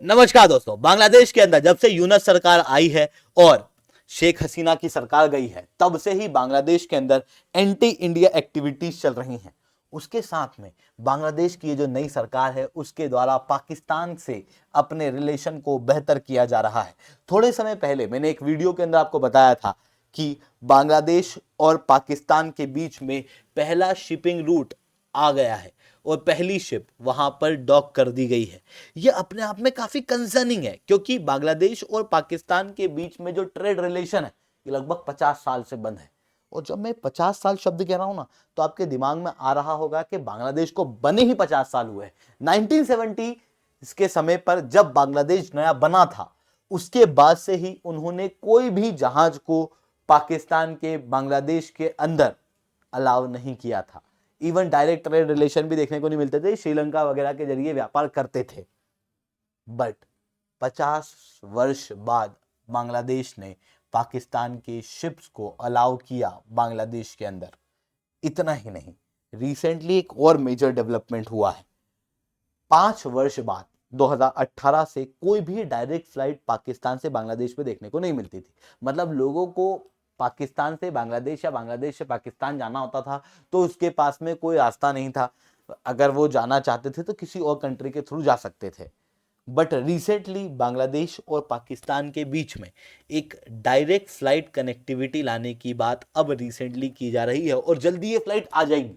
नमस्कार दोस्तों। बांग्लादेश के अंदर जब से यूनस सरकार आई है और शेख हसीना की सरकार गई है, तब से ही बांग्लादेश के अंदर एंटी इंडिया एक्टिविटीज चल रही हैं। उसके साथ में बांग्लादेश की ये जो नई सरकार है, उसके द्वारा पाकिस्तान से अपने रिलेशन को बेहतर किया जा रहा है। थोड़े समय पहले मैंने एक वीडियो के अंदर आपको बताया था कि बांग्लादेश और पाकिस्तान के बीच में पहला शिपिंग रूट आ गया है और पहली शिप वहां पर डॉक कर दी गई है। यह अपने आप में काफी कंसर्निंग है, क्योंकि बांग्लादेश और पाकिस्तान के बीच में जो ट्रेड रिलेशन है, ये लगभग 50 साल से बंद है। और जब मैं 50 साल शब्द कह रहा हूं ना, तो आपके दिमाग में आ रहा होगा कि बांग्लादेश को बने ही 50 साल हुए हैं। 1970 के समय पर जब बांग्लादेश नया बना था, उसके बाद से ही उन्होंने कोई भी जहाज को पाकिस्तान के बांग्लादेश के अंदर अलाउ नहीं किया था। इवन डायरेक्ट ट्रेड रिलेशन भी देखने को नहीं मिलते थे, श्रीलंका वगैरह के जरिए व्यापार करते थे। बट 50 वर्ष बाद बांग्लादेश ने पाकिस्तान के शिप्स को अलाउ किया बांग्लादेश के अंदर। इतना ही नहीं, रिसेंटली एक और मेजर डेवलपमेंट हुआ है। 5 वर्ष बाद 2018 से कोई भी डायरेक्ट फ्लाइट पाकिस्तान से बांग्लादेश में देखने को नहीं मिलती थी। मतलब लोगों को पाकिस्तान से बांग्लादेश या बांग्लादेश से पाकिस्तान जाना होता था तो उसके पास में कोई रास्ता नहीं था। अगर वो जाना चाहते थे तो किसी और कंट्री के थ्रू जा सकते थे। बट रिसेंटली बांग्लादेश और पाकिस्तान के बीच में एक डायरेक्ट फ्लाइट कनेक्टिविटी लाने की बात अब रिसेंटली की जा रही है और जल्दी ये फ्लाइट आ जाएगी।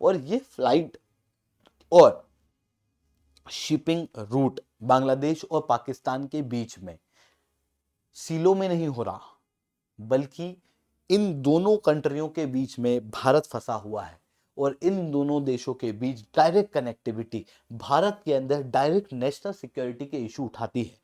और ये फ्लाइट और शिपिंग रूट बांग्लादेश और पाकिस्तान के बीच में सीलों में नहीं हो रहा, बल्कि इन दोनों कंट्रियों के बीच में भारत फंसा हुआ है। और इन दोनों देशों के बीच डायरेक्ट कनेक्टिविटी भारत के अंदर डायरेक्ट नेशनल सिक्योरिटी के इशू उठाती है।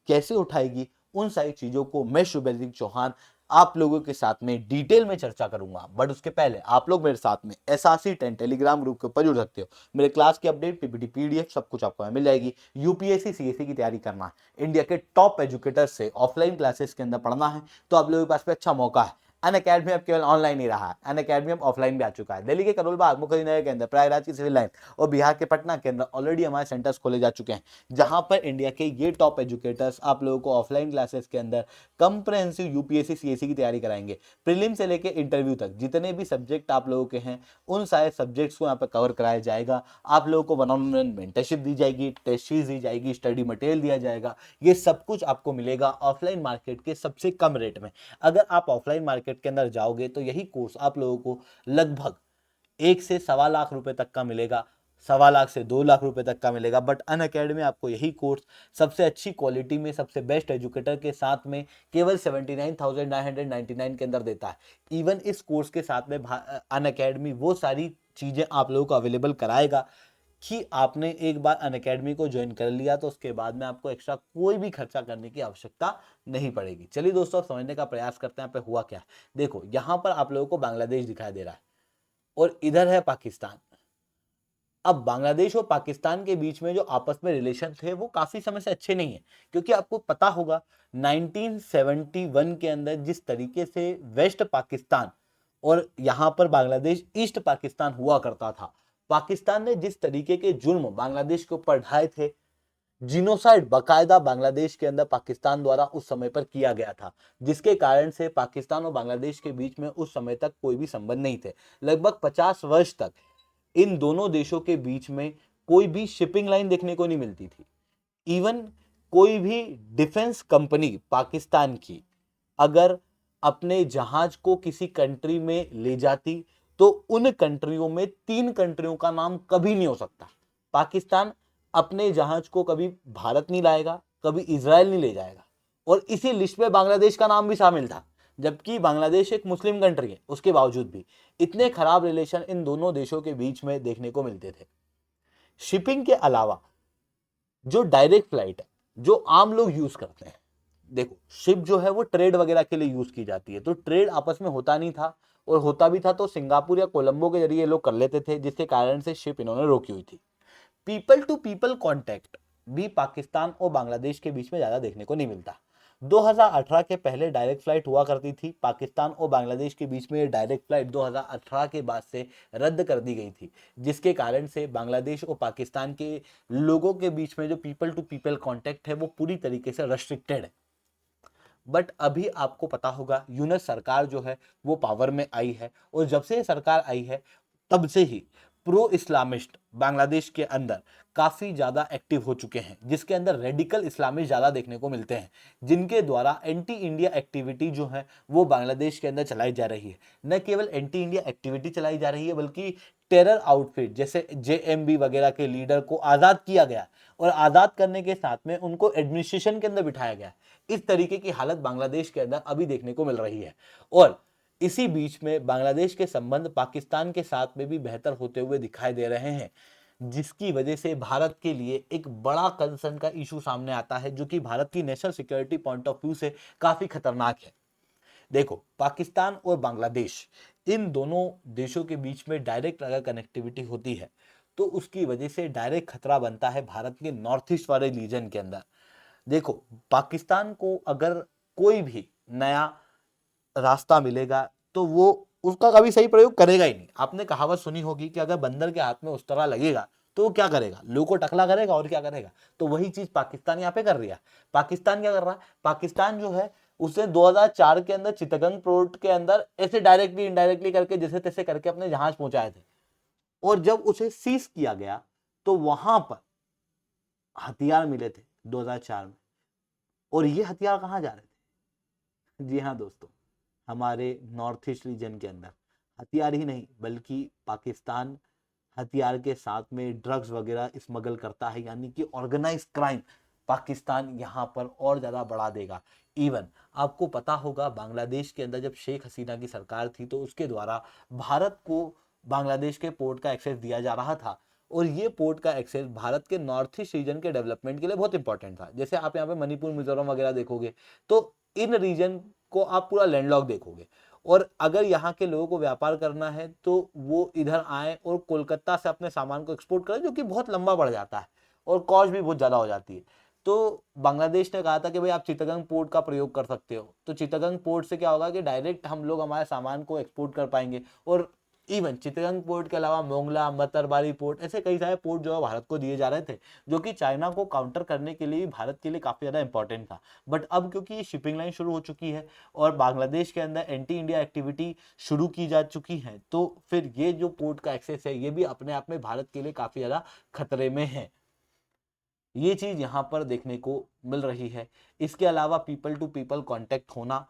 कैसे उठाएगी, उन सारी चीजों को मैं शुभेंद्र चौहान आप लोगों के साथ में डिटेल में चर्चा करूंगा। बट उसके पहले आप लोग मेरे साथ में SRC10 टेलीग्राम ग्रुप के ऊपर जुड़ सकते हो। मेरे क्लास की अपडेट, PPT, PDF सब कुछ आपको मिल जाएगी। UPSC CSE की तैयारी करना है, इंडिया के टॉप एजुकेटर से ऑफलाइन क्लासेस के अंदर पढ़ना है, तो आप लोगों के पास में अच्छा मौका है। अनअकैडमी अब केवल ऑनलाइन ही रहा है, अनअकैडमी अब ऑफलाइन भी आ चुका है। दिल्ली के करोल बाग, मुखर्जी के अंदर, प्रयागराज की सिविल लाइन और बिहार के पटना के अंदर ऑलरेडी हमारे सेंटर्स खोले जा चुके हैं, जहां पर इंडिया के ये टॉप एजुकेटर्स आप लोगों को ऑफलाइन क्लासेस के अंदर कंप्रेहेंसिव UPSC CSE की तैयारी कराएंगे। प्रीलिम से लेकर इंटरव्यू तक जितने भी सब्जेक्ट आप लोगों के हैं, उन सारे सब्जेक्ट्स को यहाँ पर कवर कराया जाएगा। आप लोगों को 1-on-1 मेंटरशिप दी जाएगी, टेस्ट सीरीज दी जाएगी, स्टडी मटेरियल दिया जाएगा। ये सब कुछ आपको मिलेगा ऑफलाइन मार्केट के सबसे कम रेट में। अगर आप ऑफलाइन मार्केट के अंदर जाओगे तो यही कोर्स आप लोगों को लगभग 1 से सवा लाख रुपए तक का मिलेगा, सवा लाख से 2 लाख रुपए तक का मिलेगा। बट अनअकैडमी आपको यही कोर्स सबसे अच्छी क्वालिटी में, सबसे बेस्ट एजुकेटर के साथ में केवल 79,999 के अंदर देता है। इवन इस कोर्स के साथ में अनअकैडमी वो सारी चीजें आप लोगों को अवेलेबल कराएगा कि आपने एक बार अनअकैडमी को ज्वाइन कर लिया तो उसके बाद में आपको एक्स्ट्रा कोई भी खर्चा करने की आवश्यकता नहीं पड़ेगी। चलिए दोस्तों, अब समझने का प्रयास करते हैं यहाँ पे हुआ क्या है। देखो, यहाँ पर आप लोगों को बांग्लादेश दिखाई दे रहा है और इधर है पाकिस्तान। अब बांग्लादेश और पाकिस्तान के बीच में जो आपस में रिलेशन थे वो काफी समय से अच्छे नहीं है, क्योंकि आपको पता होगा 1971 के अंदर जिस तरीके से वेस्ट पाकिस्तान और यहां पर बांग्लादेश ईस्ट पाकिस्तान हुआ करता था, पाकिस्तान ने जिस तरीके के जुर्म बांग्लादेश के ऊपर ढाए थे, जिनोसाइड बकायदा बांग्लादेश के अंदर पाकिस्तान द्वारा उस समय पर किया गया था, जिसके कारण से पाकिस्तान और बांग्लादेश के बीच में उस समय तक कोई भी संबंध नहीं थे। लगभग 50 वर्ष तक इन दोनों देशों के बीच में कोई भी शिपिंग लाइन देखने को नहीं मिलती थी। इवन कोई भी डिफेंस कंपनी पाकिस्तान की अगर अपने जहाज को किसी कंट्री में ले जाती तो उन कंट्रियों में 3 कंट्रियों का नाम कभी नहीं हो सकता। पाकिस्तान अपने जहाज को कभी भारत नहीं लाएगा, कभी इजराइल नहीं ले जाएगा। और इसी लिस्ट में बांग्लादेश का नाम भी शामिल था, जबकि बांग्लादेश एक मुस्लिम कंट्री है। उसके बावजूद भी इतने खराब रिलेशन इन दोनों देशों के बीच में देखने को मिलते थे। शिपिंग के अलावा जो डायरेक्ट फ्लाइट है, जो आम लोग यूज करते हैं, देखो शिप जो है वो ट्रेड वगैरह के लिए यूज की जाती है, तो ट्रेड आपस में होता नहीं था, और होता भी था तो सिंगापुर या कोलंबो के जरिए लोग कर लेते थे, जिसके कारण से शिप इन्होंने रोकी हुई थी। पीपल टू पीपल कांटेक्ट भी पाकिस्तान और बांग्लादेश के बीच में ज्यादा देखने को नहीं मिलता। 2018 के पहले डायरेक्ट फ्लाइट हुआ करती थी पाकिस्तान और बांग्लादेश के बीच में। ये डायरेक्ट फ्लाइट 2018 के बाद से रद्द कर दी गई थी, जिसके कारण से बांग्लादेश और पाकिस्तान के लोगों के बीच में जो पीपल टू पीपल कांटेक्ट है वो पूरी तरीके से रेस्ट्रिक्टेड है। बट अभी आपको पता होगा यूनस सरकार जो है वो पावर में आई है, और जब से ये सरकार आई है तब से ही प्रो इस्लामिस्ट बांग्लादेश के अंदर काफी ज्यादा एक्टिव हो चुके हैं, जिसके अंदर रेडिकल इस्लामिस्ट ज्यादा देखने को मिलते हैं, जिनके द्वारा एंटी इंडिया एक्टिविटी जो है वो बांग्लादेश के अंदर चलाई जा रही है। न केवल एंटी इंडिया एक्टिविटी चलाई जा रही है, बल्कि टेरर आउटफिट जैसे जेएमबी वगैरह के लीडर को आजाद किया गया, और आजाद करने के साथ में उनको एडमिनिस्ट्रेशन के अंदर बिठाया गया। इस तरीके की हालत बांग्लादेश के अंदर अभी देखने को मिल रही है, और इसी बीच में बांग्लादेश के संबंध पाकिस्तान के साथ में भी बेहतर होते हुए दिखाई दे रहे हैं, जिसकी वजह से भारत के लिए एक बड़ा कंसर्न का इशू सामने आता है, जो कि भारत की national security point of view से काफी खतरनाक है। देखो, पाकिस्तान और बांग्लादेश इन दोनों देशों के बीच में डायरेक्ट अगर कनेक्टिविटी होती है तो उसकी वजह से डायरेक्ट खतरा बनता है भारत के नॉर्थ ईस्ट वाले रीजन के अंदर। देखो, पाकिस्तान को अगर कोई भी नया रास्ता मिलेगा तो वो उसका कभी सही प्रयोग करेगा ही नहीं। आपने कहावत सुनी होगी कि अगर बंदर के हाथ में उस तरह लगेगा तो वो क्या करेगा, लोगों को टकला करेगा और क्या करेगा। तो वही चीज पाकिस्तान यहाँ पे कर रही है। पाकिस्तान क्या कर रहा है, पाकिस्तान जो है उसने 2004 के अंदर चिटगंग पोर्ट के अंदर ऐसे डायरेक्टली इनडायरेक्टली करके जैसे तैसे करके अपने जहाज पहुंचाए थे, और जब उसे सीज किया गया तो वहां पर हथियार मिले थे 2004 में। और ये हथियार कहाँ जा रहे थे, जी हाँ दोस्तों, हमारे नॉर्थ ईस्ट रीजन के अंदर। हथियार ही नहीं बल्कि पाकिस्तान हथियार के साथ में ड्रग्स वगैरह स्मगल करता है, यानी कि ऑर्गेनाइज क्राइम पाकिस्तान यहाँ पर और ज़्यादा बढ़ा देगा। इवन आपको पता होगा बांग्लादेश के अंदर जब शेख हसीना की सरकार थी तो उसके द्वारा भारत को बांग्लादेश के पोर्ट का एक्सेस दिया जा रहा था, और ये पोर्ट का एक्सेस भारत के नॉर्थ ईस्ट रीजन के डेवलपमेंट के लिए बहुत इंपॉर्टेंट था। जैसे आप यहाँ पे मणिपुर मिजोरम वगैरह देखोगे तो इन रीजन को आप पूरा लैंडलॉक देखोगे, और अगर यहाँ के लोगों को व्यापार करना है तो वो इधर आए और कोलकाता से अपने सामान को एक्सपोर्ट करें, जो कि बहुत लंबा बढ़ जाता है और कॉस्ट भी बहुत ज़्यादा हो जाती है। तो बांग्लादेश ने कहा था कि भाई आप चिटागंग पोर्ट का प्रयोग कर सकते हो, तो चिटागंग पोर्ट से क्या होगा कि डायरेक्ट हम लोग हमारे सामान को एक्सपोर्ट कर पाएंगे। और इवन चिटागंग पोर्ट के अलावा मोंगला, मतरबारी पोर्ट, ऐसे कई सारे पोर्ट जो है भारत को दिए जा रहे थे, जो कि चाइना को काउंटर करने के लिए भारत के लिए काफी ज्यादा इंपॉर्टेंट था। बट अब क्योंकि ये शिपिंग लाइन शुरू हो चुकी है और बांग्लादेश के अंदर एंटी इंडिया एक्टिविटी शुरू की जा चुकी है, तो फिर ये जो पोर्ट का एक्सेस है ये भी अपने आप में भारत के लिए काफी ज्यादा खतरे में है। ये चीज यहाँ पर देखने को मिल रही है। इसके अलावा पीपल टू पीपल कांटेक्ट होना,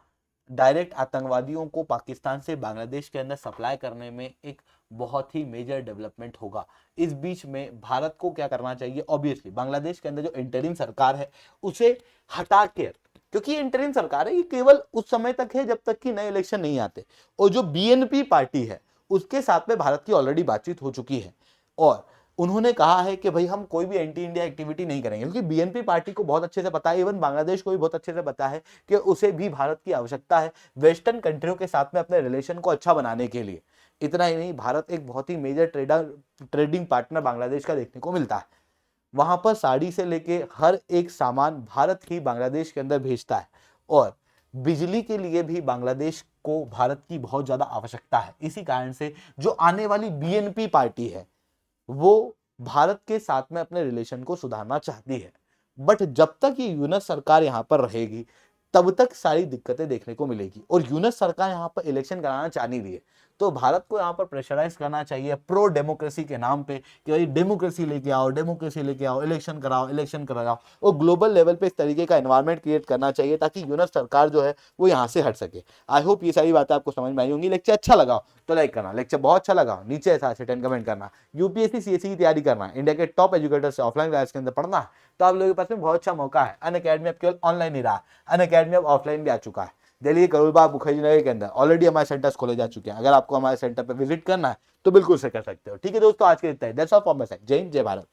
डायरेक्ट आतंकवादियों को पाकिस्तान से बांग्लादेश के अंदर सप्लाई करने में एक बहुत ही मेजर डेवलपमेंट होगा। इस बीच में भारत को क्या करना चाहिए, ऑब्वियसली बांग्लादेश के अंदर जो इंटरिम सरकार है उसे हटा के, क्योंकि ये इंटरिम सरकार है, ये केवल उस समय तक है जब तक कि नए इलेक्शन नहीं आते, और जो बीएनपी पार्टी है उसके साथ में भारत की ऑलरेडी बातचीत हो चुकी है, और उन्होंने कहा है कि भाई हम कोई भी एंटी इंडिया एक्टिविटी नहीं करेंगे, क्योंकि बीएनपी पार्टी को बहुत अच्छे से पता है, इवन बांग्लादेश को भी बहुत अच्छे से पता है कि उसे भी भारत की आवश्यकता है वेस्टर्न कंट्रियों के साथ में अपने रिलेशन को अच्छा बनाने के लिए। इतना ही नहीं, भारत एक बहुत ही मेजर ट्रेडिंग पार्टनर बांग्लादेश का देखने को मिलता है। वहां पर साड़ी से लेके हर एक सामान भारत ही बांग्लादेश के अंदर भेजता है, और बिजली के लिए भी बांग्लादेश को भारत की बहुत ज्यादा आवश्यकता है। इसी कारण से जो आने वाली बीएनपी पार्टी है वो भारत के साथ में अपने रिलेशन को सुधारना चाहती है। बट जब तक ये यूनस सरकार यहाँ पर रहेगी तब तक सारी दिक्कतें देखने को मिलेगी, और यूनस सरकार यहाँ पर इलेक्शन कराना चाह नहीं रही है, तो भारत को यहाँ पर प्रेशराइज करना चाहिए प्रो डेमोक्रेसी के नाम पे कि भाई डेमोक्रेसी लेके आओ, डेमोक्रेसी लेके आओ, इलेक्शन कराओ, इलेक्शन कराओ, और ग्लोबल लेवल पे इस तरीके का एनवायरनमेंट क्रिएट करना चाहिए ताकि यूनस सरकार जो है वो यहाँ से हट सके। आई होप ये सारी बातें आपको समझ में आई होंगी। लेक्चर अच्छा लगा तो लाइक करना, लेक्चर बहुत अच्छा लगा नीचे ऐसा 10 कमेंट करना। यूपीएससी सीएससी की तैयारी करना, इंडिया के टॉप एजुकेटर से ऑफलाइन क्लास के अंदर पढ़ना है, तो आप लोगों के पास में बहुत अच्छा मौका है। अनअकैडमी अब केवल ऑनलाइन नहीं रहा, अनअकैडमी अब ऑफलाइन भी आ चुका है। दिल्ली करोलबाग मुखर्जी नगर के अंदर ऑलरेडी हमारे सेंटर्स खोले जा चुके हैं। अगर आपको हमारे सेंटर पर विजिट करना है तो बिल्कुल से कर सकते हो। ठीक है दोस्तों, आज के इतना ही। That's all from my side. जय हिंद, जय भारत।